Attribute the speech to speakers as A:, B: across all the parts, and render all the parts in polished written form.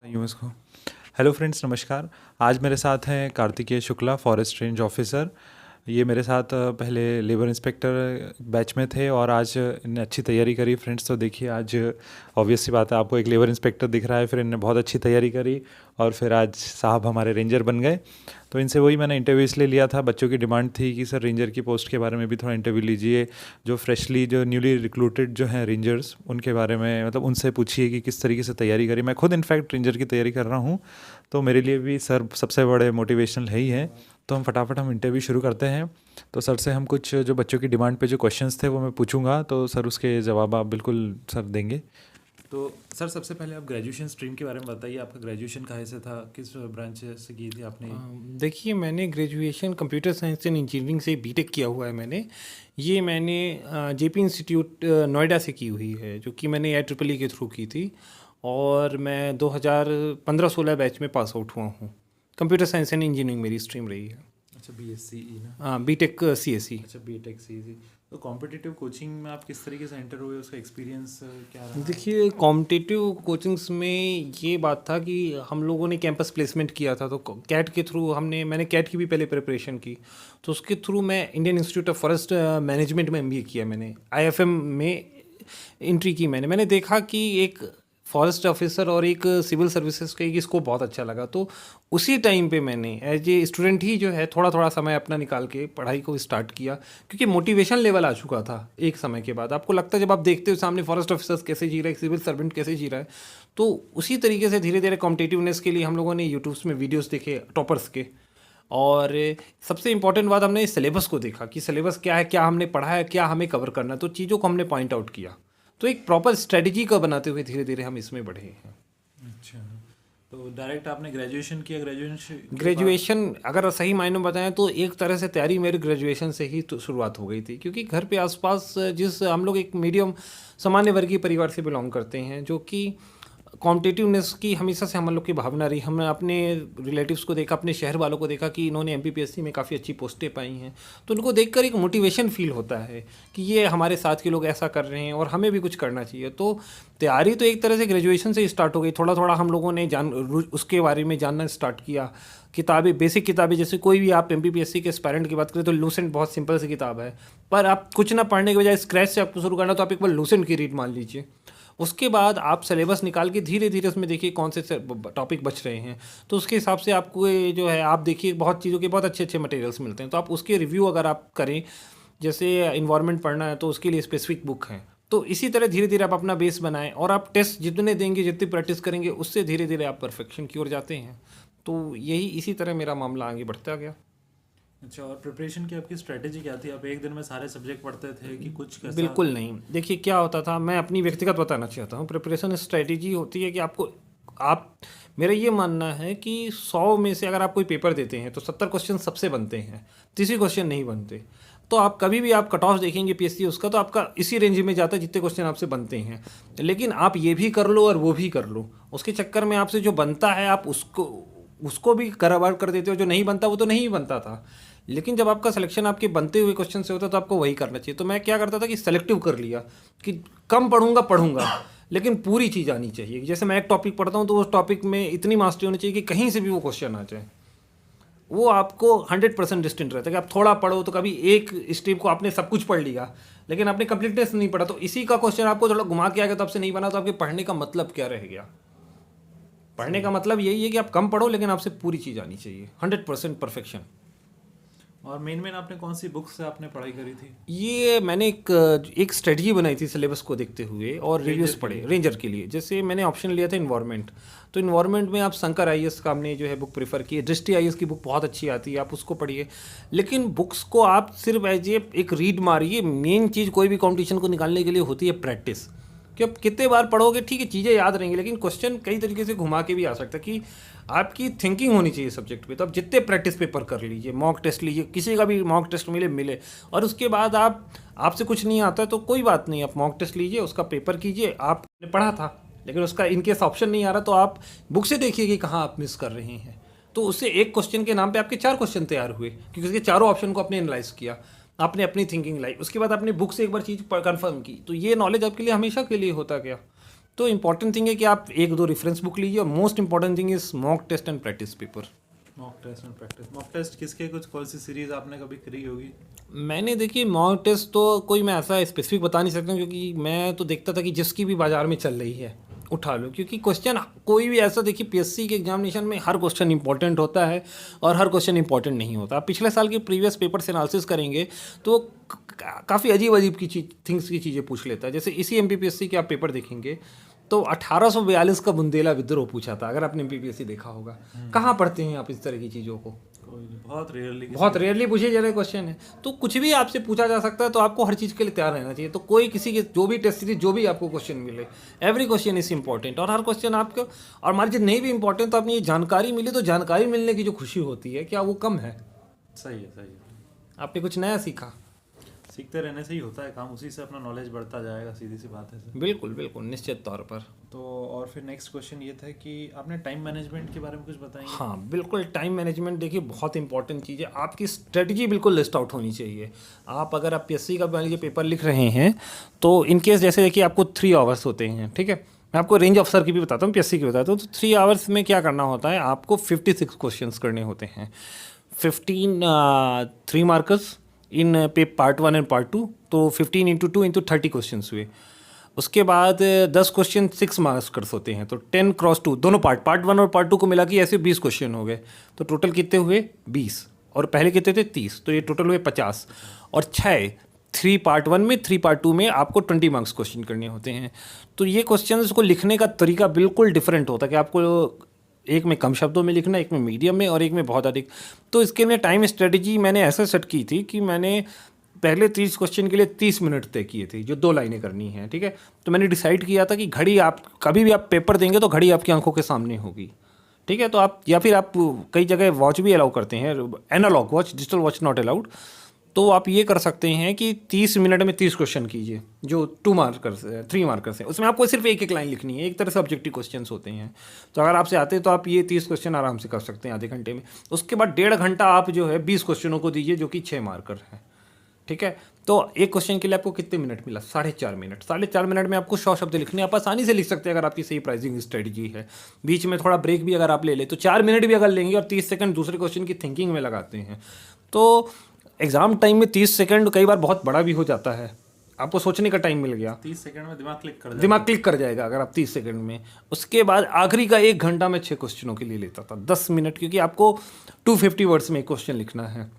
A: यूँ इसको। Hello friends, नमस्कार। आज मेरे साथ हैं Kartikeya Shukla, forest range officer. ये मेरे साथ पहले लेबर इंस्पेक्टर बैच में थे और आज इन्हें अच्छी तैयारी करी। फ्रेंड्स, तो देखिए आज ऑब्वियस सी बात है, आपको एक लेबर इंस्पेक्टर दिख रहा है, फिर इन्हें बहुत अच्छी तैयारी करी और फिर आज साहब हमारे रेंजर बन गए। तो इनसे वही मैंने इंटरव्यू इसलिए लिया था, बच्चों की डिमांड थी कि सर रेंजर की पोस्ट के बारे में भी थोड़ा इंटरव्यू लीजिए। जो न्यूली रिक्रूटेड जो हैं रेंजर्स, उनके बारे में मतलब उनसे पूछिए कि किस तरीके से तैयारी करी। मैं खुद इनफैक्ट रेंजर की तैयारी कर रहा हूँ, तो मेरे लिए भी सर सबसे बड़े मोटिवेशनल है ही हैं। तो फटाफट हम इंटरव्यू शुरू करते हैं। तो सर से हम कुछ जो बच्चों की डिमांड पे जो क्वेश्चंस थे वो मैं पूछूंगा, तो सर उसके जवाब आप बिल्कुल सर देंगे। तो सर सबसे पहले आप ग्रेजुएशन स्ट्रीम के बारे में बताइए, आपका ग्रेजुएशन कहाँ से था, किस ब्रांच से की थी आपने?
B: देखिए, मैंने graduation computer science and engineering से बीटेक किया हुआ है। मैंने जेपी इंस्टीट्यूट नोएडा से की हुई है, जो कि मैंने IEEE के थ्रू की थी। और मैं 2015-16 बैच में पास आउट हुआ हूँ। कंप्यूटर साइंस एंड इंजीनियरिंग मेरी स्ट्रीम रही है।
A: अच्छा, BSc ना?
B: हाँ, बीटेक CSE।
A: अच्छा, बीटेक सी। तो कॉम्पिटिटिव कोचिंग में आप किस तरीके से एंटर हुए, उसका एक्सपीरियंस क्या रहा?
B: देखिए, कॉम्पिटिटिव कोचिंग्स में ये बात था कि हम लोगों ने कैंपस प्लेसमेंट किया था, तो कैट के थ्रू मैंने कैट की भी पहले प्रिपरेशन की। तो उसके थ्रू मैं Indian institute of forest management में MBA किया। मैंने IFM में एंट्री की। मैंने देखा कि एक फॉरेस्ट ऑफिसर और एक सिविल सर्विसेज का एक स्कोप बहुत अच्छा लगा। तो उसी टाइम पे मैंने एज ए स्टूडेंट ही जो है थोड़ा थोड़ा समय अपना निकाल के पढ़ाई को स्टार्ट किया, क्योंकि मोटिवेशन लेवल आ चुका था। एक समय के बाद आपको लगता है, जब आप देखते हो सामने फॉरेस्ट ऑफिसर्स कैसे जी रहे हैं, सिविल सर्वेंट कैसे जी रहा है, तो उसी तरीके से धीरे धीरे कॉम्पिटिटिवनेस के लिए हम लोगों ने यूट्यूब्स में वीडियोज़ देखे टॉपर्स के। और सबसे इंपॉर्टेंट बात, हमने सिलेबस को देखा कि सिलेबस क्या है, क्या हमने पढ़ा है, क्या हमें कवर करना है। तो चीज़ों को हमने पॉइंट आउट किया। तो एक प्रॉपर स्ट्रेटजी का बनाते हुए धीरे धीरे हम इसमें बढ़े हैं।
A: अच्छा, तो डायरेक्ट आपने ग्रेजुएशन किया? ग्रेजुएशन के बाद
B: ग्रेजुएशन अगर सही मायनों में बताएं तो एक तरह से तैयारी मेरी ग्रेजुएशन से ही तो शुरुआत हो गई थी, क्योंकि घर पे आसपास जिस हम लोग एक मीडियम सामान्य वर्गीय परिवार से बिलोंग करते हैं, जो कि कॉम्पिटिटिवनेस की हमेशा से हम लोग की भावना रही। हमने अपने रिलेटिव्स को देखा, अपने शहर वालों को देखा कि इन्होंने MPPSC में काफ़ी अच्छी पोस्टें पाई हैं। तो उनको देखकर एक मोटिवेशन फील होता है कि ये हमारे साथ के लोग ऐसा कर रहे हैं और हमें भी कुछ करना चाहिए। तो तैयारी तो एक तरह से ग्रेजुएशन से ही स्टार्ट हो गई। थोड़ा थोड़ा हम लोगों ने उसके बारे में जानना स्टार्ट किया। किताबें, बेसिक किताबें, जैसे कोई भी आप MPPSC के एस्पायरेंट की बात करें तो लूसेंट बहुत सिंपल सी किताब है, पर आप कुछ ना पढ़ने के बजाय स्क्रैच से आपको शुरू करना, तो आप एक बार लूसेंट की रीड मान लीजिए। उसके बाद आप सिलेबस निकाल के धीरे धीरे उसमें देखिए कौन से टॉपिक बच रहे हैं। तो उसके हिसाब से आपको ये जो है, आप देखिए बहुत चीज़ों के बहुत अच्छे अच्छे मटेरियल्स मिलते हैं, तो आप उसके रिव्यू अगर आप करें, जैसे इन्वायरमेंट पढ़ना है तो उसके लिए स्पेसिफिक बुक हैं। तो इसी तरह धीरे धीरे आप अपना बेस बनाएं, और आप टेस्ट जितने देंगे, जितनी प्रैक्टिस करेंगे, उससे धीरे धीरे आप परफेक्शन की ओर जाते हैं। तो यही इसी तरह मेरा मामला आगे बढ़ता गया।
A: अच्छा, और प्रिपरेशन की आपकी स्ट्रेटेजी क्या थी? आप एक दिन में सारे सब्जेक्ट पढ़ते थे कि कुछ कैसा?
B: बिल्कुल नहीं। देखिए क्या होता था, मैं अपनी व्यक्तिगत बताना चाहता हूँ। प्रिपरेशन स्ट्रेटेजी होती है कि आप मेरा ये मानना है कि 100 में से अगर आप कोई पेपर देते हैं तो 70 क्वेश्चन सबसे बनते हैं, 30 क्वेश्चन नहीं बनते। तो आप कभी भी आप कट ऑफ देखेंगे PSC उसका, तो आपका इसी रेंज में जाता है जितने क्वेश्चन आपसे बनते हैं। लेकिन आप ये भी कर लो और वो भी कर लो, उसके चक्कर में आपसे जो बनता है आप उसको भी कवर कर देते हो, जो नहीं बनता वो तो नहीं बनता था। लेकिन जब आपका सिलेक्शन आपके बनते हुए क्वेश्चन से होता तो आपको वही करना चाहिए। तो मैं क्या करता था कि सेलेक्टिव कर लिया कि कम पढ़ूंगा लेकिन पूरी चीज़ आनी चाहिए। जैसे मैं एक टॉपिक पढ़ता हूँ तो उस टॉपिक में इतनी मास्टरी होनी चाहिए कि कहीं से भी वो क्वेश्चन आ जाए। वो आपको 100% डिस्टिंक्ट रहता है कि आप थोड़ा पढ़ो तो कभी एक स्ट्रीम को आपने सब कुछ पढ़ लिया लेकिन आपने कंप्लीटनेस नहीं पढ़ा, तो इसी का क्वेश्चन आपको थोड़ा घुमा के आएगा तो आपसे नहीं बना, तो आपके पढ़ने का मतलब क्या रह गया? पढ़ने का मतलब यही है कि आप कम पढ़ो लेकिन आपसे पूरी चीज़ आनी चाहिए, 100% परफेक्शन।
A: और मेन आपने कौन सी बुक से आपने पढ़ाई करी थी?
B: ये मैंने एक स्ट्रेटजी बनाई थी सिलेबस को देखते हुए, और रिव्यूज़ पढ़े रेंजर के लिए। जैसे मैंने ऑप्शन लिया था इन्वायरमेंट, तो इन्वायरमेंट में आप शंकर IAS का हमने जो है बुक प्रेफर की है। दृष्टि IAS की बुक बहुत अच्छी आती है, आप उसको पढ़िए। लेकिन बुक्स को आप सिर्फ एज ए एक रीड मारिए। मेन चीज़ कोई भी कॉम्पिटिशन को निकालने के लिए होती है प्रैक्टिस, कि आप कितने बार पढ़ोगे, ठीक है चीज़ें याद रहेंगी, लेकिन क्वेश्चन कई तरीके से घुमा के भी आ सकता है। कि आपकी थिंकिंग होनी चाहिए सब्जेक्ट पे। तो आप जितने प्रैक्टिस पेपर कर लीजिए, मॉक टेस्ट लीजिए, किसी का भी मॉक टेस्ट मिले। और उसके बाद आपसे कुछ नहीं आता है तो कोई बात नहीं, आप मॉक टेस्ट लीजिए, उसका पेपर कीजिए। आपने पढ़ा था लेकिन उसका इनकेस ऑप्शन नहीं आ रहा तो आप बुक से देखिए कि कहाँ आप मिस कर रहे हैं। तो उससे एक क्वेश्चन के नाम पे आपके 4 क्वेश्चन तैयार हुए, क्योंकि उसके चारों ऑप्शन को आपने एनालाइज किया, आपने अपनी थिंकिंग लाई, उसके बाद आपने बुक से एक बार चीज़ कंफर्म की। तो ये नॉलेज आपके लिए हमेशा के लिए होता गया। तो इंपॉर्टेंट थिंग है कि आप एक दो रेफरेंस बुक लीजिए, और most important thing is mock test and practice paper.
A: Mock test and practice, mock test किसके, कुछ कौन सी सीरीज आपने कभी करी होगी?
B: मैंने देखिए मॉक टेस्ट तो कोई मैं ऐसा स्पेसिफिक बता नहीं सकता, क्योंकि मैं तो देखता था कि जिसकी भी बाज़ार में चल रही है उठा लो, क्योंकि क्वेश्चन कोई भी ऐसा देखिए पीएससी के एग्जामिनेशन में हर क्वेश्चन इंपॉर्टेंट होता है और हर क्वेश्चन इंपॉर्टेंट नहीं होता। आप पिछले साल के प्रीवियस पेपर से एनालिसिस करेंगे तो काफ़ी अजीब अजीब की थिंग्स की चीज़ें पूछ लेता है। जैसे इसी एमपीपीएससी के आप पेपर देखेंगे तो 1842 का बुंदेला विद्रोह पूछा था, अगर आपने एमपीपीएससी देखा होगा। कहाँ पढ़ते हैं आप इस तरह की चीज़ों को?
A: कोई नहीं, बहुत
B: रेयरली पूछे जा रहे क्वेश्चन है। तो कुछ भी आपसे पूछा जा सकता है, तो आपको हर चीज़ के लिए तैयार रहना चाहिए। तो कोई किसी के जो भी टेस्ट सीरीज जो भी आपको क्वेश्चन मिले, एवरी क्वेश्चन इज इंपॉर्टेंट, और हर क्वेश्चन आपको, और मान लीजिए नहीं भी इंपॉर्टेंट तो आपने ये जानकारी मिली, तो जानकारी मिलने की जो खुशी होती है क्या वो कम है?
A: सही है, सही है।
B: आपने कुछ नया सीखा।
A: सीखते रहने से ही होता है काम, उसी से अपना नॉलेज बढ़ता जाएगा, सीधी सी बात है सर।
B: बिल्कुल बिल्कुल, निश्चित तौर पर।
A: तो और फिर नेक्स्ट क्वेश्चन ये था कि आपने टाइम मैनेजमेंट के बारे में कुछ बताएंगे?
B: हाँ बिल्कुल, टाइम मैनेजमेंट देखिए बहुत इंपॉर्टेंट चीज़ है। आपकी स्ट्रेटजी बिल्कुल लिस्ट आउट होनी चाहिए। आप अगर आप पीएससी का मान लीजिए पेपर लिख रहे हैं, तो इन केस जैसे देखिए आपको 3 आवर्स होते हैं, ठीक है। मैं आपको रेंज ऑफ सर की भी बताता हूँ, पीएससी की बताता हूँ। तो 3 आवर्स में क्या करना होता है, आपको 56 क्वेश्चंस करने होते हैं। 15 3 मार्कर्स इन पे पार्ट 1 एंड पार्ट 2, तो 15 इंटू 2 इंटू 30 क्वेश्चन हुए। उसके बाद 10 क्वेश्चन 6 मार्क्स होते हैं, तो 10 क्रॉस 2 दोनों पार्ट 1 और पार्ट 2 को मिला के ऐसे 20 क्वेश्चन हो गए। तो टोटल कितने हुए? 20, और पहले कितने थे? 30, तो ये टोटल हुए 50। और 6 3 पार्ट 1 में 3 पार्ट 2 में आपको 20 मार्क्स क्वेश्चन करने होते हैं। तो ये क्वेश्चन को लिखने का तरीका बिल्कुल डिफरेंट होता है कि आपको एक में कम शब्दों में लिखना, एक में मीडियम में, और एक में बहुत अधिक। तो इसके लिए टाइम स्ट्रेटजी मैंने ऐसे सेट की थी कि मैंने पहले 30 क्वेश्चन के लिए 30 मिनट तय किए थे, जो 2 लाइनें करनी हैं, ठीक है। तो मैंने डिसाइड किया था कि घड़ी, आप कभी भी आप पेपर देंगे तो घड़ी आपकी आंखों के सामने होगी, ठीक है। तो आप, या फिर आप कई जगह वॉच भी अलाउ करते हैं, analogue watch, digital watch not allowed. तो आप ये कर सकते हैं कि 30 मिनट में 30 क्वेश्चन कीजिए, जो 2 मार्कर्स 3 मार्कर्स हैं। उसमें आपको सिर्फ एक एक लाइन लिखनी है, एक तरह से ऑब्जेक्टिव क्वेश्चंस होते हैं। तो अगर आपसे आते हैं तो आप ये 30 क्वेश्चन आराम से कर सकते हैं आधे घंटे में। उसके बाद 1.5 घंटा आप जो है 20 क्वेश्चनों को दीजिए, जो कि 6 मार्कर हैं, ठीक है। तो एक क्वेश्चन के लिए आपको कितने मिनट मिला? 4.5 मिनट। 4.5 मिनट में आपको 100 शब्द लिखने, आप आसानी से लिख सकते हैं अगर आपकी सही प्राइसिंग स्ट्रेटजी है। बीच में थोड़ा ब्रेक भी अगर आप ले ले तो 4 मिनट भी अगर लेंगे और 30 सेकंड दूसरे क्वेश्चन की थिंकिंग में लगाते हैं, तो एग्जाम टाइम में 30 सेकंड कई बार बहुत बड़ा भी हो जाता है। आपको सोचने का टाइम मिल गया,
A: 30 सेकंड में
B: दिमाग क्लिक कर जाएगा अगर आप 30 सेकंड में। उसके बाद आखिरी का 1 घंटा में 6 क्वेश्चनों के लिए लेता था, 10 मिनट, क्योंकि आपको 250 वर्ड्स में एक क्वेश्चन लिखना है।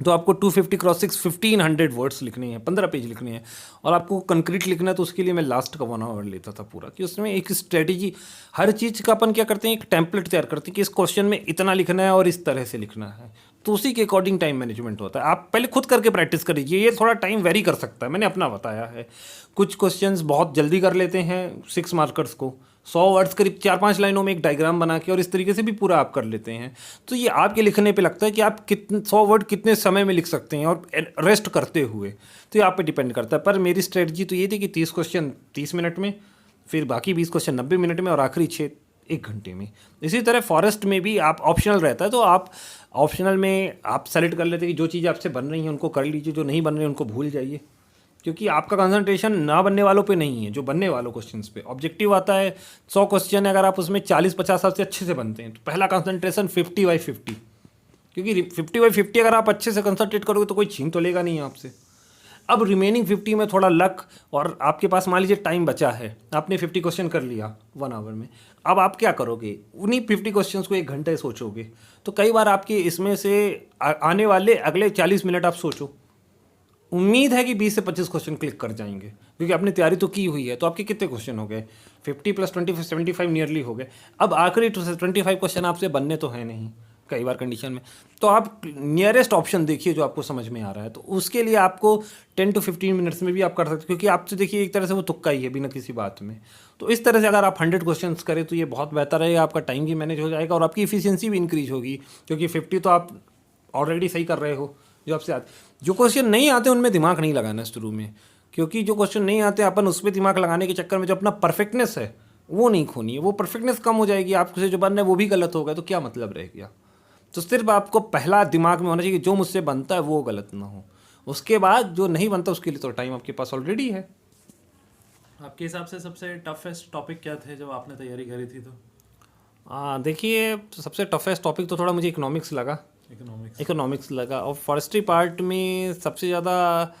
B: तो आपको 250 क्रॉस 6 1500 वर्ड्स लिखने हैं, 15 पेज लिखने हैं। और आपको कंक्रीट लिखना है, तो उसके लिए मैं लास्ट का 1 आवर लेता था पूरा, कि उसमें एक स्ट्रेटेजी, हर चीज़ का अपन क्या करते हैं, एक टेम्पलेट तैयार करते हैं कि इस क्वेश्चन में इतना लिखना है और इस तरह से लिखना है। तो उसी के अकॉर्डिंग टाइम मैनेजमेंट होता है। आप पहले खुद करके प्रैक्टिस करिए, ये थोड़ा टाइम वेरी कर सकता है, मैंने अपना बताया है। कुछ क्वेश्चंस बहुत जल्दी कर लेते हैं 6 मार्कर्स को, 100 वर्ड्स करीब 4-5 लाइनों में एक डायग्राम बना के, और इस तरीके से भी पूरा आप कर लेते हैं। तो ये आपके लिखने पे लगता है कि आप कितने 100 वर्ड कितने समय में लिख सकते हैं, और रेस्ट करते हुए। तो ये आप पे डिपेंड करता है। पर मेरी स्ट्रेटजी तो ये थी कि 30 क्वेश्चन 30 मिनट में, फिर बाकी 20 क्वेश्चन 90 मिनट में, और आखिरी 6 1 घंटे में। इसी तरह फॉरेस्ट में भी आप ऑप्शनल रहता है, तो आप ऑप्शनल में आप सेलेक्ट कर लेते हैं कि जो चीज़ आपसे बन रही है उनको कर लीजिए, जो नहीं बन रही है उनको भूल जाइए, क्योंकि आपका कंसंट्रेशन ना बनने वालों पे नहीं है, जो बनने वालों क्वेश्चंस पे। ऑब्जेक्टिव आता है 100 क्वेश्चन है, अगर आप उसमें 40-50 सबसे अच्छे से बनते हैं, तो पहला कंसंट्रेशन 50/50, क्योंकि 50/50 अगर आप अच्छे से कंसंट्रेट करोगे तो कोई छीन तो लेगा नहीं आपसे। अब रिमेनिंग 50 में थोड़ा लक, और आपके पास मान लीजिए टाइम बचा है, आपने 50 क्वेश्चन कर लिया 1 आवर में। अब आप क्या करोगे, उन्हीं 50 क्वेश्चन को 1 घंटे सोचोगे। तो कई बार आपके इसमें से आने वाले अगले 40 मिनट आप सोचो, उम्मीद है कि 20 से 25 क्वेश्चन क्लिक कर जाएंगे, क्योंकि आपने तैयारी तो की हुई है। तो आपके कितने क्वेश्चन हो गए? 50 + 20 75 नियरली हो गए। अब आखिरी 25 क्वेश्चन आपसे बनने तो है नहीं कई बार कंडीशन में, तो आप नियरेस्ट ऑप्शन देखिए जो आपको समझ में आ रहा है। तो उसके लिए आपको 10 to 15 मिनट्स में भी आप कर सकते हो, क्योंकि आपसे देखिए एक तरह से वो तुक्का ही है बिना किसी बात में। तो इस तरह से अगर आप 100 क्वेश्चंस करें तो ये बहुत बेहतर है, आपका टाइम भी मैनेज हो जाएगा और आपकी इफिशियंसी भी इंक्रीज होगी, क्योंकि 50 तो आप ऑलरेडी सही कर रहे हो जो आपसे आते। जो क्वेश्चन नहीं आते उनमें दिमाग नहीं लगाना शुरू में, क्योंकि जो क्वेश्चन नहीं आते अपन उस पर दिमाग लगाने के चक्कर में जो अपना परफेक्टनेस है वो नहीं खोनी है। वो परफेक्टनेस कम हो जाएगी, आपसे जो बन रहा है वो भी गलत होगा, तो क्या मतलब रह गया। तो सिर्फ आपको पहला दिमाग में होना चाहिए कि जो मुझसे बनता है वो गलत ना हो। उसके बाद जो नहीं बनता उसके लिए तो टाइम आपके पास ऑलरेडी है।
A: आपके हिसाब से सबसे टफेस्ट टॉपिक क्या थे जब आपने तैयारी करी थी? तो
B: देखिए, सबसे टफेस्ट टॉपिक तो थोड़ा मुझे इकोनॉमिक्स लगा, और फॉरेस्ट्री पार्ट में सबसे ज़्यादा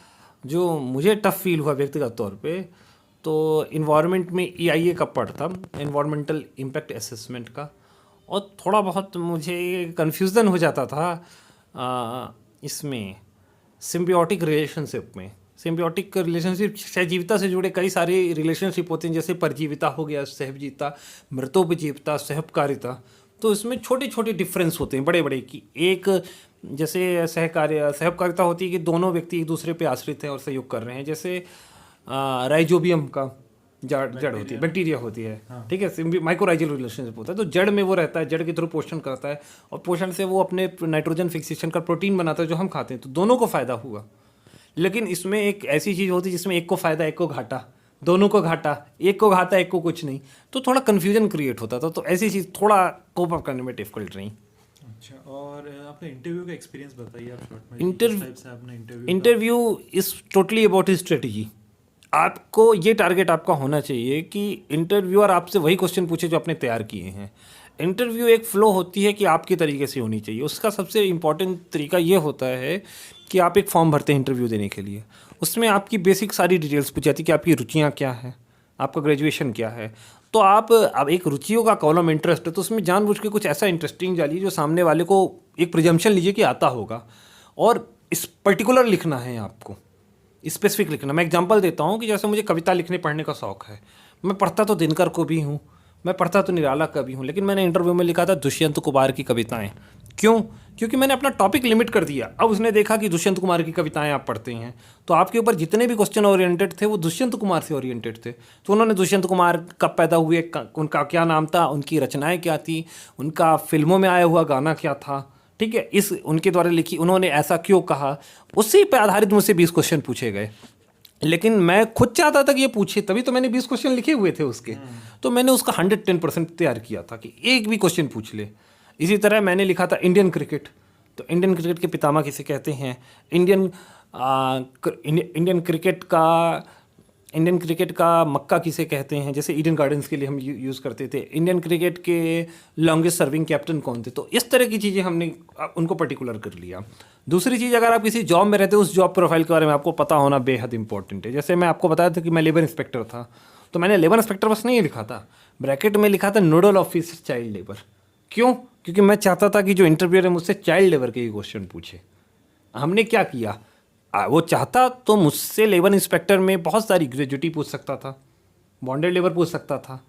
B: जो मुझे टफ फील हुआ व्यक्तिगत तौर पे, तो इन्वायरमेंट में EIA का पार्ट था, इन्वायरमेंटल इम्पैक्ट असेसमेंट का, और थोड़ा बहुत मुझे कन्फ्यूज़न हो जाता था इसमें सिम्बियोटिक रिलेशनशिप सहजीविता से जुड़े कई सारे रिलेशनशिप होते हैं, जैसे परजीविता हो गया, सहजीविता, मृतोपजीविता, सहपकारिता। तो इसमें छोटे छोटे डिफरेंस होते हैं, बड़े बड़े, कि एक जैसे सहपकारिता होती है कि दोनों व्यक्ति एक दूसरे पे आश्रित हैं और सहयोग कर रहे हैं, जैसे राइजोबियम का जड़ होती है, बैक्टीरिया होती है, ठीक है, माइक्रोराइजल रिलेशनशिप होता है, तो जड़ में वो रहता है, जड़ के थ्रू पोषण करता है, और पोषण से वो अपने नाइट्रोजन फिक्सेशन का प्रोटीन बनाता है जो हम खाते हैं, तो दोनों को फायदा हुआ। लेकिन इसमें एक ऐसी चीज़ होती है जिसमें एक को फायदा, एक को घाटा, दोनों को घाटा, एक को घाटा, एक को कुछ नहीं, तो थोड़ा कन्फ्यूजन क्रिएट होता था। तो ऐसी चीज़ थोड़ा कोप अप करने में डिफिकल्ट रही।
A: अच्छा, और आपने इंटरव्यू का एक्सपीरियंस बताइए आप शॉर्ट में।
B: Interview is totally about strategy. आपको ये टारगेट आपका होना चाहिए कि इंटरव्यूअर आपसे वही क्वेश्चन पूछे जो आपने तैयार किए हैं। इंटरव्यू एक फ़्लो होती है कि आपके तरीके से होनी चाहिए। उसका सबसे इम्पॉर्टेंट तरीका ये होता है कि आप एक फॉर्म भरते हैं इंटरव्यू देने के लिए, उसमें आपकी बेसिक सारी डिटेल्स पूछी जाती है कि आपकी रुचियाँ क्या हैं, आपका ग्रेजुएशन क्या है। तो आप अब एक रुचियों का कॉलम इंटरेस्ट है, तो उसमें जानबूझ के कुछ ऐसा इंटरेस्टिंग डालिए जो सामने वाले को एक प्रिजम्पशन लीजिए कि आता होगा, और इस पर्टिकुलर लिखना है, आपको स्पेसिफिक लिखना। मैं एग्जांपल देता हूँ कि जैसे मुझे कविता लिखने पढ़ने का शौक़ है, मैं पढ़ता तो दिनकर को भी हूँ, मैं पढ़ता तो निराला का भी हूँ, लेकिन मैंने इंटरव्यू में लिखा था दुष्यंत कुमार की कविताएं। क्यों? क्योंकि मैंने अपना टॉपिक लिमिट कर दिया। अब उसने देखा कि दुष्यंत कुमार की कविताएं आप पढ़ते हैं, तो आपके ऊपर जितने भी क्वेश्चन ओरिएंटेड थे वो दुष्यंत कुमार से ओरिएंटेड थे। तो उन्होंने दुष्यंत कुमार कब पैदा हुए, उनका क्या नाम था, उनकी रचनाएं क्या थी, उनका फिल्मों में आया हुआ गाना क्या था, ठीक है, इस उनके द्वारा लिखी, उन्होंने ऐसा क्यों कहा, उसी पर आधारित मुझसे 20 क्वेश्चन पूछे गए। लेकिन मैं खुद चाहता था कि ये पूछे, तभी तो मैंने 20 क्वेश्चन लिखे हुए थे उसके। तो मैंने उसका 110% तैयार किया था कि एक भी क्वेश्चन पूछ ले। इसी तरह मैंने लिखा था इंडियन क्रिकेट, तो इंडियन क्रिकेट के पितामह किसे कहते हैं, इंडियन क्रिकेट का मक्का किसे कहते हैं, जैसे ईडन गार्डन्स के लिए हम यूज़ करते थे। इंडियन क्रिकेट के लॉन्गेस्ट सर्विंग कैप्टन कौन थे। तो इस तरह की चीज़ें हमने उनको पर्टिकुलर कर लिया। दूसरी चीज़, अगर आप किसी जॉब में रहते हो, उस जॉब प्रोफाइल के बारे में आपको पता होना बेहद इंपॉर्टेंट है। जैसे मैं आपको बताया था कि मैं लेबर इंस्पेक्टर था, तो मैंने लेबर इंस्पेक्टर बस नहीं लिखा था, ब्रैकेट में लिखा था नोडल ऑफिसर चाइल्ड लेबर। क्यों? क्योंकि मैं चाहता था कि जो इंटरव्यूअर है मुझसे चाइल्ड लेबर के ही क्वेश्चन पूछे। हमने क्या किया, वो चाहता तो मुझसे लेबर इंस्पेक्टर में बहुत सारी ग्रेजुएटी पूछ सकता था, बॉन्डेड लेबर पूछ सकता था,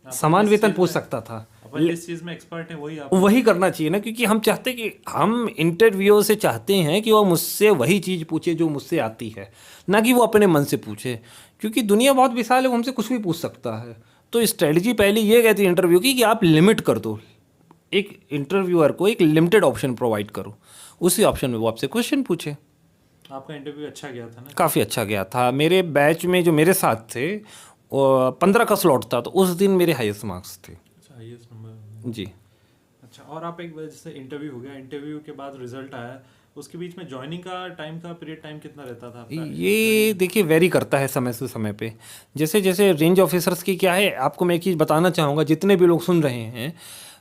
B: समान वेतन पूछ सकता था।
A: जिस चीज़ में एक्सपर्ट है
B: वही करना चाहिए ना, क्योंकि हम चाहते कि हम इंटरव्यू से चाहते हैं कि वो मुझसे वही चीज़ पूछे जो मुझसे आती है, ना कि वो अपने मन से पूछे, क्योंकि दुनिया बहुत विशाल है, वो हमसे कुछ भी पूछ सकता है। तो स्ट्रेटजी पहले ये कहती है इंटरव्यू की कि आप लिमिट कर दो, एक इंटरव्यूअर को एक लिमिटेड ऑप्शन प्रोवाइड करो, उसी ऑप्शन में वो आपसे क्वेश्चन पूछे।
A: आपका इंटरव्यू अच्छा गया था ना?
B: काफ़ी अच्छा गया था। मेरे बैच में जो मेरे साथ थे 15 का स्लॉट था, तो उस दिन मेरे हाईएस्ट मार्क्स थे।
A: अच्छा, हाईएस्ट नंबर
B: जी।
A: अच्छा, और आप एक जैसे इंटरव्यू हो गया, इंटरव्यू के बाद रिजल्ट आया, उसके बीच में ज्वाइनिंग का टाइम का पीरियड टाइम कितना रहता था आपका?
B: ये देखिए वेरी करता है समय से समय पे। जैसे जैसे रेंज ऑफिसर्स की क्या है, आपको मैं एक चीज़ बताना चाहूँगा, जितने भी लोग सुन रहे हैं,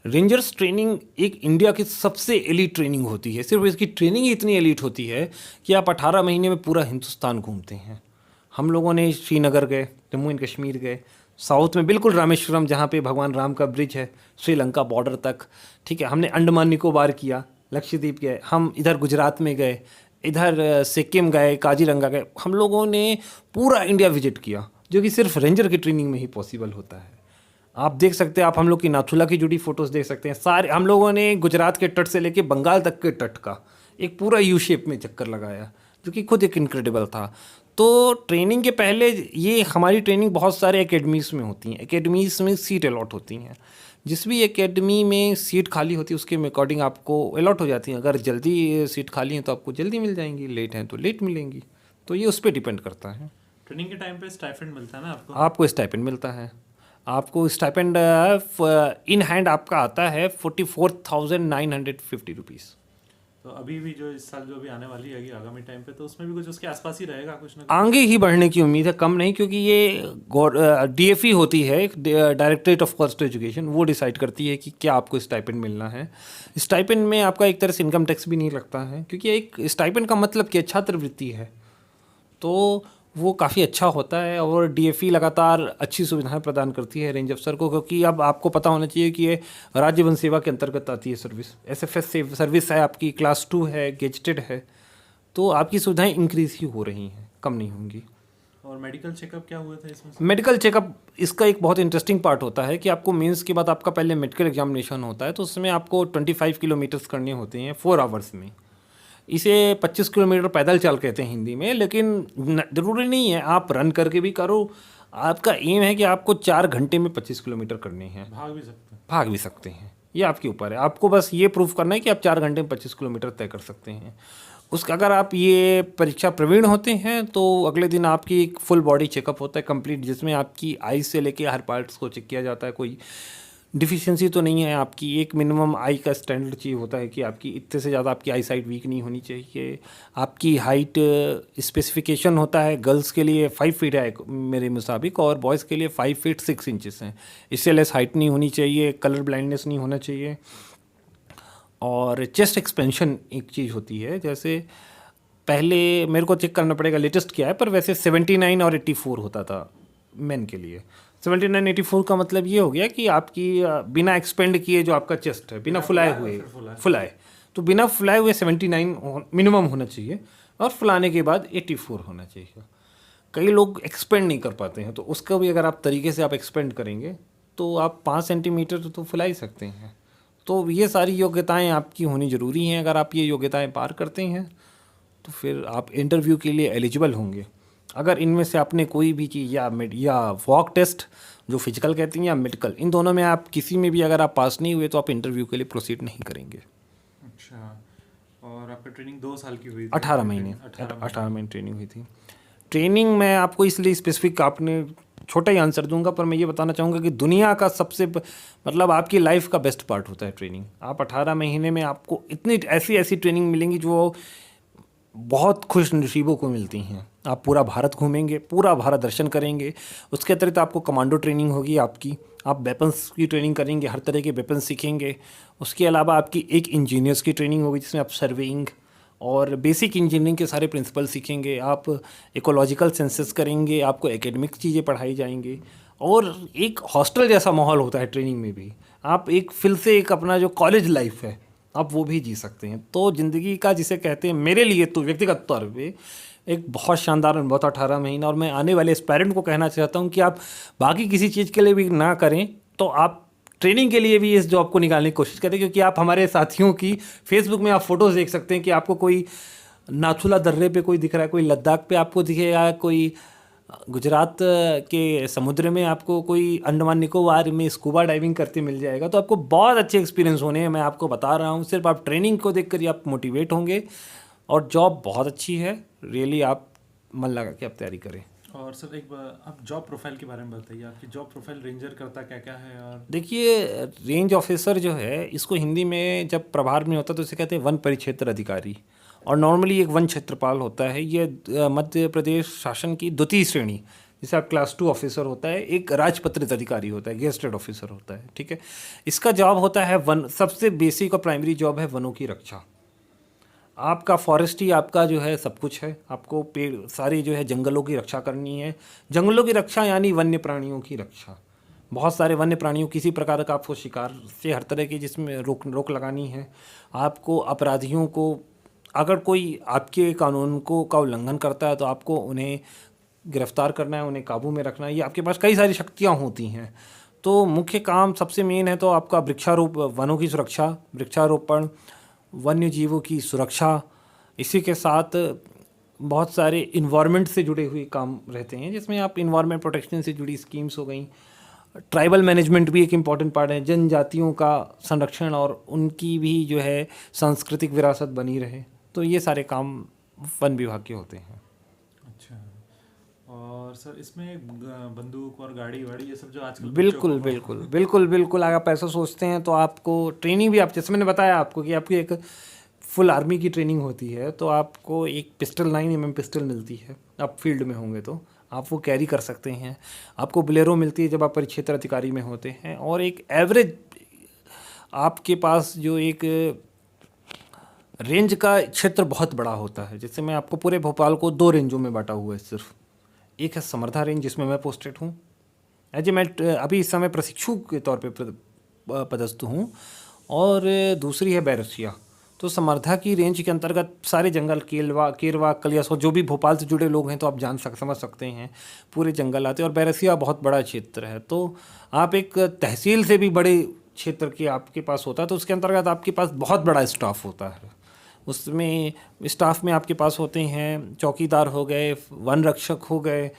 B: रेंजर्स ट्रेनिंग एक इंडिया की सबसे एलीट ट्रेनिंग होती है। सिर्फ इसकी ट्रेनिंग ही इतनी एलीट होती है कि आप 18 महीने में पूरा हिंदुस्तान घूमते हैं। हम लोगों ने श्रीनगर गए, जम्मू एंड कश्मीर गए, साउथ में बिल्कुल रामेश्वरम जहाँ पे भगवान राम का ब्रिज है, श्रीलंका बॉर्डर तक, ठीक है, हमने अंडमान निकोबार किया, लक्षद्वीप गए, हम इधर गुजरात में गए, इधर सिक्किम गए, काजीरंगा गए। हम लोगों ने पूरा इंडिया विजिट किया, जो कि सिर्फ रेंजर की ट्रेनिंग में ही पॉसिबल होता है। आप देख सकते हैं, आप हम लोग की नाथुला की जुड़ी फोटोज़ देख सकते हैं। सारे हम लोगों ने गुजरात के तट से लेके बंगाल तक के तट का एक पूरा यू शेप में चक्कर लगाया, जो कि खुद एक इनक्रेडिबल था। तो ट्रेनिंग के पहले ये हमारी ट्रेनिंग बहुत सारे एकेडमीज़ में होती हैं, एकेडमीज़ में सीट अलॉट होती हैं। जिस भी एकेडमी में सीट खाली होती है उसके अकॉर्डिंग आपको अलॉट हो जाती हैं। अगर जल्दी सीट खाली हैं तो आपको जल्दी मिल जाएंगी, लेट हैं तो लेट मिलेंगी। तो ये उस पर डिपेंड करता है।
A: ट्रेनिंग के टाइम पे स्टाइपेंड मिलता है ना आपको?
B: आपको स्टाइपेंड मिलता है। आपको स्टाइपेंड इन हैंड आपका आता है 44,950 रुपीज़।
A: तो अभी भी जो इस साल जो भी आने वाली है आगामी टाइम पे, तो उसमें भी कुछ उसके आसपास ही रहेगा कुछ ना कुछ?
B: आगे ही बढ़ने की उम्मीद है, कम नहीं, क्योंकि ये डीएफई होती है, डायरेक्टरेट ऑफ फॉरेस्ट एजुकेशन, वो डिसाइड करती है कि क्या आपको स्टाइपेंड मिलना है। स्टाइपेंड में आपका एक तरह से इनकम टैक्स भी नहीं लगता है, क्योंकि एक स्टाइपेंड का मतलब कि छात्रवृत्ति है, तो वो काफ़ी अच्छा होता है। और डीएफई लगातार अच्छी सुविधाएं प्रदान करती है रेंज अफसर को, क्योंकि अब आपको पता होना चाहिए कि ये राज्य वन सेवा के अंतर्गत आती है सर्विस, एसएफएस सर्विस है आपकी, क्लास 2 है, गेजेटेड है, तो आपकी सुविधाएं इंक्रीज ही हो रही हैं, कम नहीं होंगी।
A: और मेडिकल चेकअप क्या हुआ था इसमें से?
B: मेडिकल चेकअप इसका एक बहुत इंटरेस्टिंग पार्ट होता है कि आपको मेंस के बाद आपका पहले मेडिकल एग्जामिनेशन होता है, तो उसमें आपको 25 किलोमीटर्स करने होते हैं 4 आवर्स में। इसे 25 किलोमीटर पैदल चल कहते हैं हिंदी में, लेकिन ज़रूरी नहीं है, आप रन करके भी करो। आपका एम है कि आपको 4 घंटे में 25 किलोमीटर करने हैं।
A: भाग भी सकते हैं?
B: भाग भी सकते हैं, ये आपके ऊपर है। आपको बस ये प्रूफ करना है कि आप 4 घंटे में 25 किलोमीटर तय कर सकते हैं। उसका अगर आप ये परीक्षा प्रवीण होते हैं तो अगले दिन आपकी एक फुल बॉडी चेकअप होता है कंप्लीट, जिसमें आपकी आई से लेके हर पार्ट्स को चेक किया जाता है, कोई डिफिशिएंसी तो नहीं है आपकी। एक मिनिमम आई का स्टैंडर्ड चाहिए होता है कि आपकी इतने से ज़्यादा आपकी आई साइट वीक नहीं होनी चाहिए। आपकी हाइट स्पेसिफिकेशन होता है, गर्ल्स के लिए 5 फीट है मेरे मुताबिक, और बॉयज़ के लिए 5 फीट 6 इंचेस हैं। इससे लेस हाइट नहीं होनी चाहिए, कलर ब्लाइंडनेस नहीं होना चाहिए। और चेस्ट एक्सपेंशन एक चीज़ होती है, जैसे पहले मेरे को चेक करना पड़ेगा लेटेस्ट क्या है, पर वैसे 79 और 84 होता था मेन के लिए। 79 84 का मतलब ये हो गया कि आपकी बिना एक्सपेंड किए जो आपका चेस्ट है, बिना फुलाए हुए, फुलाए तो बिना फुलाए हुए 79 मिनिमम होना चाहिए, और फुलाने के बाद 84 होना चाहिए। कई लोग एक्सपेंड नहीं कर पाते हैं, तो उसका भी अगर आप तरीके से आप एक्सपेंड करेंगे तो आप 5 सेंटीमीटर तो फुला ही सकते हैं। तो ये सारी योग्यताएं आपकी होनी ज़रूरी हैं। अगर आप ये योग्यताएं पार करते हैं तो फिर आप इंटरव्यू के लिए एलिजिबल होंगे। अगर इनमें से आपने कोई भी चीज़ या वॉक टेस्ट जो फिजिकल कहते हैं, या मेडिकल, इन दोनों में आप किसी में भी अगर आप पास नहीं हुए तो आप इंटरव्यू के लिए प्रोसीड नहीं करेंगे।
A: अच्छा, और आपका ट्रेनिंग 2 साल की हुई थी?
B: 18 महीने 18 महीने ट्रेनिंग हुई थी। ट्रेनिंग मैं आपको इसलिए स्पेसिफिक आपने छोटा ही आंसर दूंगा, पर मैं ये बताना चाहूँगा कि दुनिया का सबसे मतलब आपकी लाइफ का बेस्ट पार्ट होता है ट्रेनिंग। आप 18 महीने में आपको इतनी ऐसी ट्रेनिंग मिलेंगी जो बहुत खुश नसीबों को मिलती हैं। आप पूरा भारत घूमेंगे, पूरा भारत दर्शन करेंगे। उसके अतिरिक्त आपको कमांडो ट्रेनिंग होगी आपकी, आप वेपन्स की ट्रेनिंग करेंगे, हर तरह के वेपन्स सीखेंगे। उसके अलावा आपकी एक इंजीनियर्स की ट्रेनिंग होगी, जिसमें आप सर्वेइंग और बेसिक इंजीनियरिंग के सारे प्रिंसिपल सीखेंगे। आप इकोलॉजिकल सेंसेस करेंगे, आपको एकेडमिक चीज़ें पढ़ाई जाएंगी, और एक हॉस्टल जैसा माहौल होता है ट्रेनिंग में भी। आप एक फिर से एक अपना जो कॉलेज लाइफ है आप वो भी जी सकते हैं। तो ज़िंदगी का जिसे कहते हैं, मेरे लिए तो व्यक्तिगत तौर पे एक बहुत शानदार अनुभव था 18 महीना। और मैं आने वाले एस्पायरेंट को कहना चाहता हूँ कि आप बाकी किसी चीज़ के लिए भी ना करें तो आप ट्रेनिंग के लिए भी इस जॉब को निकालने की कोशिश करें, क्योंकि आप हमारे साथियों की फेसबुक में आप फ़ोटोज़ देख सकते हैं कि आपको कोई नाथुला दर्रे पे कोई दिख रहा है, कोई लद्दाख पे आपको दिखेगा, कोई गुजरात के समुद्र में आपको कोई अंडमान निकोबार में स्कूबा डाइविंग करते मिल जाएगा। तो आपको बहुत अच्छे एक्सपीरियंस होने हैं, मैं आपको बता रहा हूँ। सिर्फ आप ट्रेनिंग को देख कर ही आप मोटिवेट होंगे, और जॉब बहुत अच्छी है, रियली आप मन लगा के आप तैयारी करें।
A: और सर एक बार आप जॉब प्रोफाइल के बारे में बताइए, आपकी जॉब प्रोफाइल रेंजर करता क्या क्या है? और
B: देखिए, रेंज ऑफिसर जो है, इसको हिंदी में जब प्रभार में होता है तो इसे कहते हैं वन परिक्षेत्र अधिकारी, और नॉर्मली एक वन क्षेत्रपाल होता है। ये मध्य प्रदेश शासन की द्वितीय श्रेणी, जैसे आप क्लास 2 ऑफिसर होता है, एक राजपत्रित अधिकारी होता है, गेस्टेड ऑफिसर होता है, ठीक है। इसका जॉब होता है वन, सबसे बेसिक और प्राइमरी जॉब है वनों की रक्षा। आपका फॉरेस्ट्री आपका जो है सब कुछ है, आपको पेड़ सारी जो है जंगलों की रक्षा करनी है। जंगलों की रक्षा यानी वन्य प्राणियों की रक्षा। बहुत सारे वन्य प्राणियों, किसी प्रकार का आपको शिकार से हर तरह की जिसमें रोक लगानी है। आपको अपराधियों को, अगर कोई आपके कानून को का उल्लंघन करता है तो आपको उन्हें गिरफ्तार करना है, उन्हें काबू में रखना है। ये आपके पास कई सारी शक्तियाँ होती हैं। तो मुख्य काम सबसे मेन है तो आपका वनों की सुरक्षा, वृक्षारोपण, वन्य जीवों की सुरक्षा। इसी के साथ बहुत सारे इन्वायरमेंट से जुड़े हुए काम रहते हैं, जिसमें आप इन्वायरमेंट प्रोटेक्शन से जुड़ी स्कीम्स हो गई। ट्राइबल मैनेजमेंट भी एक इम्पॉर्टेंट पार्ट है, जनजातियों का संरक्षण और उनकी भी जो है सांस्कृतिक विरासत बनी रहे। तो ये सारे काम वन विभाग के होते हैं।
A: अच्छा, और सर इसमें बंदूक और गाड़ी वाड़ी ये सब जो आजकल
B: बिल्कुल बिल्कुल बिल्कुल बिल्कुल अगर आप ऐसा सोचते हैं तो आपको ट्रेनिंग भी, आप जैसे मैंने बताया आपको कि आपकी एक फुल आर्मी की ट्रेनिंग होती है तो आपको एक पिस्टल 9mm पिस्टल मिलती है, आप फील्ड में होंगे तो आप वो कैरी कर सकते हैं। आपको बोलेरो मिलती है जब आप परिक्षेत्र अधिकारी में होते हैं, और एक एवरेज आपके पास जो एक रेंज का क्षेत्र बहुत बड़ा होता है। जैसे मैं आपको पूरे भोपाल को 2 रेंजों में बांटा हुआ है सिर्फ। एक है समर्धा रेंज जिसमें मैं पोस्टेड हूँ, एज ए मैं अभी इस समय प्रशिक्षु के तौर पे पदस्थ हूँ, और दूसरी है बैरसिया। तो समर्धा की रेंज के अंतर्गत सारे जंगल, केरवा, कलियासोत, जो भी भोपाल से जुड़े लोग हैं तो आप समझ सकते हैं, पूरे जंगल आते हैं। और बैरसिया बहुत बड़ा क्षेत्र है, तो आप एक तहसील से भी बड़े क्षेत्र के आपके पास होता है, तो उसके अंतर्गत आपके पास बहुत बड़ा स्टाफ होता है। उसमें स्टाफ में आपके पास होते हैं चौकीदार हो गए, वन रक्षक हो गए,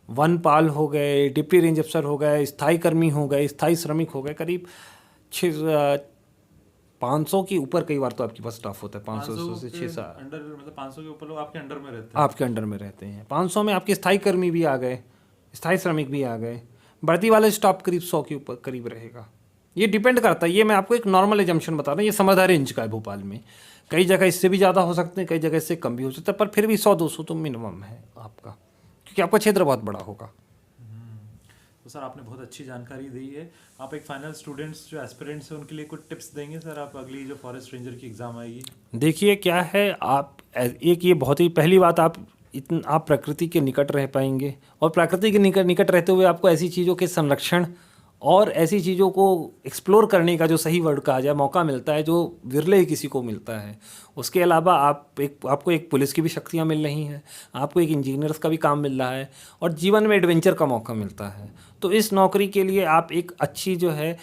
B: वनपाल हो गए, डिप्टी रेंज अफसर हो गए, स्थायी कर्मी हो गए, स्थायी श्रमिक हो गए। करीब 500 के ऊपर कई बार तो आपके पास स्टाफ होता है। 500 से 600
A: अंडर, मतलब 500 के ऊपर लोग आपके अंडर में रहते हैं।
B: आपके अंडर में रहते हैं। 500 में आपके स्थायी कर्मी भी आ गए, स्थायी श्रमिक भी आ गए। बढ़ती वाला स्टाफ करीब 100 के ऊपर करीब रहेगा। ये डिपेंड करता है, ये मैं आपको एक नॉर्मल एजम्पशन बता रहा हूँ। ये समर्धा रेंज का है भोपाल में, कई जगह इससे भी ज़्यादा हो सकते हैं, कई जगह इससे कम भी हो सकता है, पर फिर भी 100-200 तो मिनिमम है आपका, क्योंकि आपका क्षेत्र बहुत बड़ा होगा।
A: तो सर आपने बहुत अच्छी जानकारी दी है। आप एक फाइनल स्टूडेंट्स जो एस्पिरेंट्स हैं उनके लिए कुछ टिप्स देंगे सर, आप अगली जो फॉरेस्ट रेंजर की एग्ज़ाम आएगी?
B: देखिए क्या है, आप एक ये बहुत ही पहली बात, आप प्रकृति के निकट रह पाएंगे, और प्रकृति के निकट रहते हुए आपको ऐसी चीज़ों के संरक्षण और ऐसी चीज़ों को एक्सप्लोर करने का, जो सही वर्ड कहा जाए, मौका मिलता है, जो विरले ही किसी को मिलता है। उसके अलावा आपको एक पुलिस की भी शक्तियाँ मिल रही हैं, आपको एक इंजीनियर्स का भी काम मिल रहा है, और जीवन में एडवेंचर का मौका मिलता है। तो इस नौकरी के लिए आप एक अच्छी जो है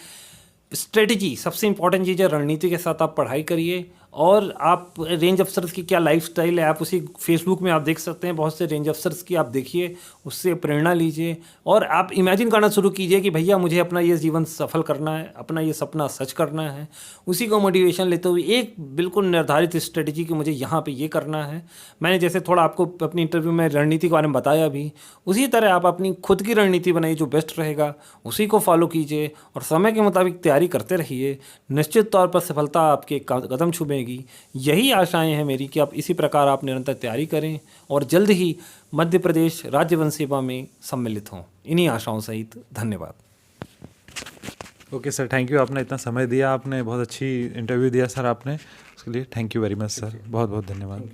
B: स्ट्रेटजी, सबसे इंपॉर्टेंट चीज़ है, रणनीति के साथ आप पढ़ाई करिए। और आप रेंज अफसर्स की क्या लाइफस्टाइल है, आप उसी फेसबुक में आप देख सकते हैं, बहुत से रेंज अफसर्स की आप देखिए, उससे प्रेरणा लीजिए, और आप इमेजिन करना शुरू कीजिए कि भैया मुझे अपना ये जीवन सफल करना है, अपना ये सपना सच करना है। उसी को मोटिवेशन लेते हुए एक बिल्कुल निर्धारित स्ट्रेटजी कि मुझे यहाँ पे ये करना है। मैंने जैसे थोड़ा आपको अपनी इंटरव्यू में रणनीति के बारे में बताया भी, उसी तरह आप अपनी खुद की रणनीति बनाइए जो बेस्ट रहेगा, उसी को फॉलो कीजिए और समय के मुताबिक तैयारी करते रहिए। निश्चित तौर पर सफलता आपके कदम छूमेगी। यही आशाएं हैं मेरी कि आप इसी प्रकार आप निरंतर तैयारी करें और जल्द ही मध्य प्रदेश राज्य वन सेवा में सम्मिलित हों। इन्हीं आशाओं सहित धन्यवाद।
A: ओके सर, थैंक यू, आपने इतना समय दिया, आपने बहुत अच्छी इंटरव्यू दिया सर आपने, उसके लिए thank you very much sir, बहुत बहुत धन्यवाद।